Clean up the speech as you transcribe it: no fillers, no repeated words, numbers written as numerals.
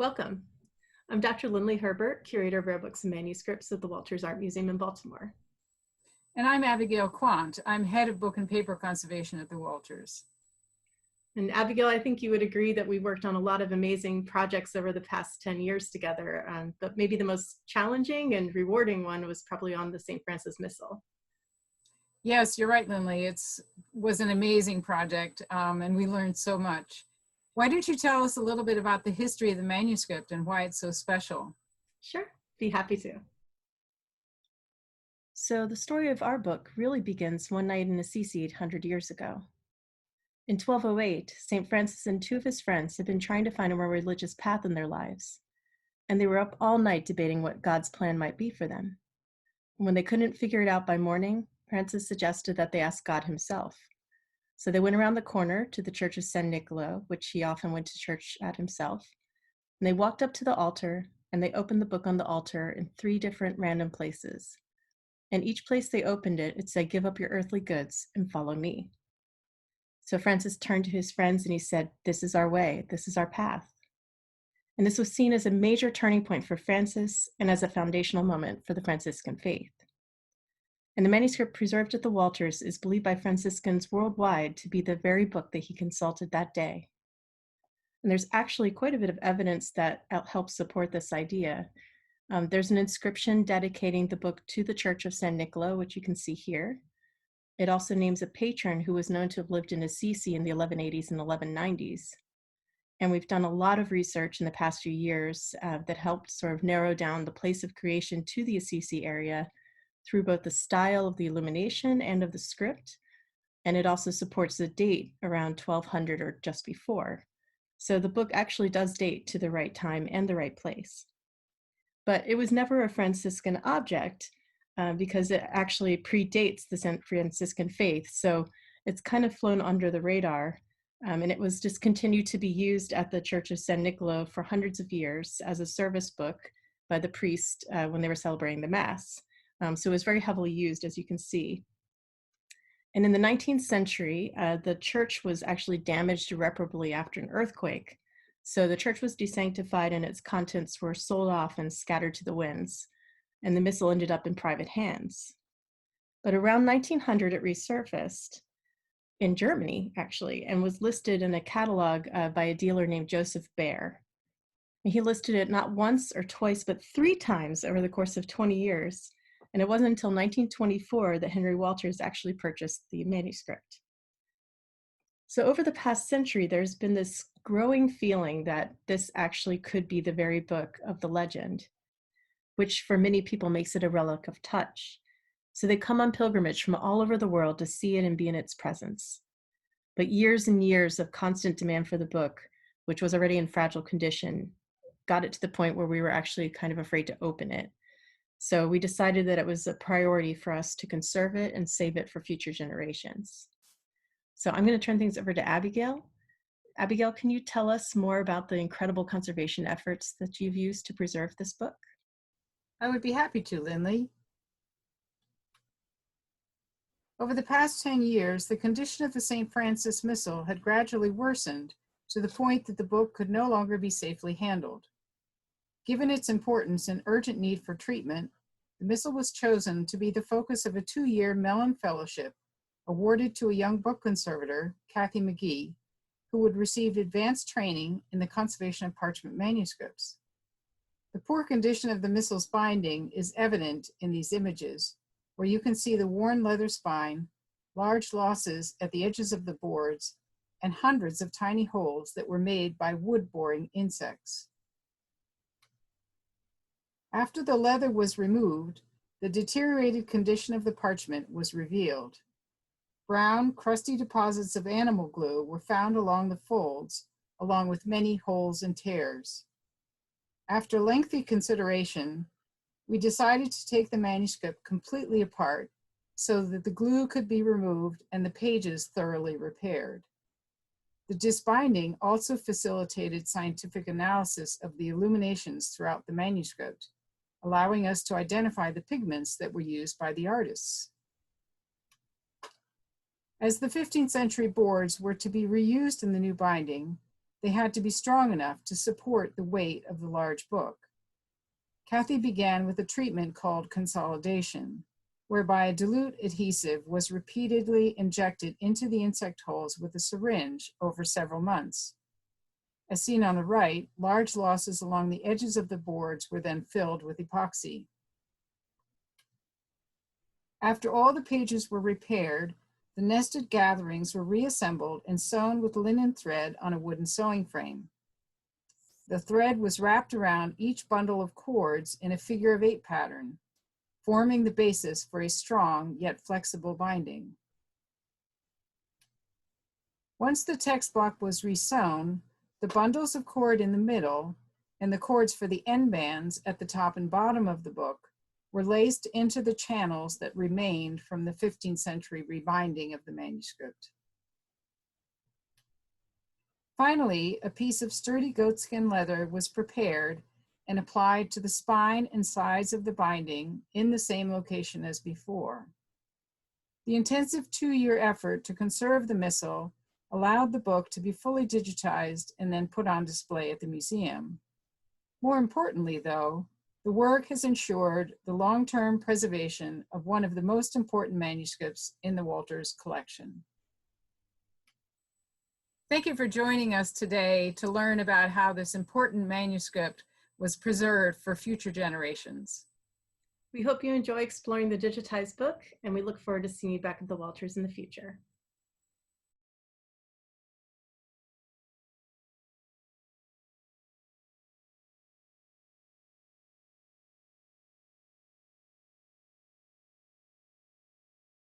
Welcome. I'm Dr. Lynley Herbert, Curator of Rare Books and Manuscripts at the Walters Art Museum in Baltimore. And I'm Abigail Quandt. I'm Head of Book and Paper Conservation at the Walters. And Abigail, I think you would agree that we worked on a lot of amazing projects over the past 10 years together, but maybe the most challenging and rewarding one was probably on the St. Francis Missal. Yes, you're right, Lynley. It was an amazing project, and we learned so much. Why don't you tell us a little bit about the history of the manuscript and why it's so special? Sure, be happy to. So the story of our book really begins one night in Assisi 800 years ago. In 1208, St. Francis and two of his friends had been trying to find a more religious path in their lives, and they were up all night debating what God's plan might be for them. When they couldn't figure it out by morning, Francis suggested that they ask God himself. So they went around the corner to the Church of San Nicolo, which he often went to church at himself, and they walked up to the altar, and they opened the book on the altar in 3 different random places. And each place they opened it, it said, "Give up your earthly goods and follow me." So Francis turned to his friends and he said, "This is our way, this is our path." And this was seen as a major turning point for Francis and as a foundational moment for the Franciscan faith. And the manuscript preserved at the Walters is believed by Franciscans worldwide to be the very book that he consulted that day. And there's actually quite a bit of evidence that helps support this idea. There's an inscription dedicating the book to the Church of San Nicolo, which you can see here. It also names a patron who was known to have lived in Assisi in the 1180s and 1190s. And we've done a lot of research in the past few years that helped sort of narrow down the place of creation to the Assisi area through both the style of the illumination and of the script. And it also supports the date around 1200 or just before. So the book actually does date to the right time and the right place. But it was never a Franciscan object because it actually predates the Franciscan faith. So it's kind of flown under the radar. And it was just continued to be used at the Church of San Nicolo for hundreds of years as a service book by the priest when they were celebrating the Mass. So it was very heavily used, as you can see. And in the 19th century, the church was actually damaged irreparably after an earthquake. So the church was desanctified and its contents were sold off and scattered to the winds. And the Missal ended up in private hands. But around 1900, it resurfaced in Germany, actually, and was listed in a catalog by a dealer named Joseph Baer. And he listed it not once or twice, but 3 times over the course of 20 years. And it wasn't until 1924 that Henry Walters actually purchased the manuscript. So over the past century, there's been this growing feeling that this actually could be the very book of the legend, which for many people makes it a relic of touch. So they come on pilgrimage from all over the world to see it and be in its presence. But years and years of constant demand for the book, which was already in fragile condition, got it to the point where we were actually kind of afraid to open it. So we decided that it was a priority for us to conserve it and save it for future generations. So I'm going to turn things over to Abigail. Abigail, can you tell us more about the incredible conservation efforts that you've used to preserve this book? I would be happy to, Lynley. Over the past 10 years, the condition of the St. Francis Missal had gradually worsened to the point that the book could no longer be safely handled. Given its importance and urgent need for treatment, the Missal was chosen to be the focus of a 2-year Mellon Fellowship awarded to a young book conservator, Kathy McGee, who would receive advanced training in the conservation of parchment manuscripts. The poor condition of the Missal's binding is evident in these images, where you can see the worn leather spine, large losses at the edges of the boards, and hundreds of tiny holes that were made by wood-boring insects. After the leather was removed, the deteriorated condition of the parchment was revealed. Brown, crusty deposits of animal glue were found along the folds, along with many holes and tears. After lengthy consideration, we decided to take the manuscript completely apart so that the glue could be removed and the pages thoroughly repaired. The disbinding also facilitated scientific analysis of the illuminations throughout the manuscript, allowing us to identify the pigments that were used by the artists. As the 15th century boards were to be reused in the new binding, they had to be strong enough to support the weight of the large book. Kathy began with a treatment called consolidation, whereby a dilute adhesive was repeatedly injected into the insect holes with a syringe over several months. As seen on the right, large losses along the edges of the boards were then filled with epoxy. After all the pages were repaired, the nested gatherings were reassembled and sewn with linen thread on a wooden sewing frame. The thread was wrapped around each bundle of cords in a figure-of-8 pattern, forming the basis for a strong yet flexible binding. Once the text block was resewn, the bundles of cord in the middle and the cords for the end bands at the top and bottom of the book were laced into the channels that remained from the 15th century rebinding of the manuscript. Finally, a piece of sturdy goatskin leather was prepared and applied to the spine and sides of the binding in the same location as before. The intensive 2-year effort to conserve the Missal allowed the book to be fully digitized and then put on display at the museum. More importantly, though, the work has ensured the long-term preservation of one of the most important manuscripts in the Walters collection. Thank you for joining us today to learn about how this important manuscript was preserved for future generations. We hope you enjoy exploring the digitized book, and we look forward to seeing you back at the Walters in the future.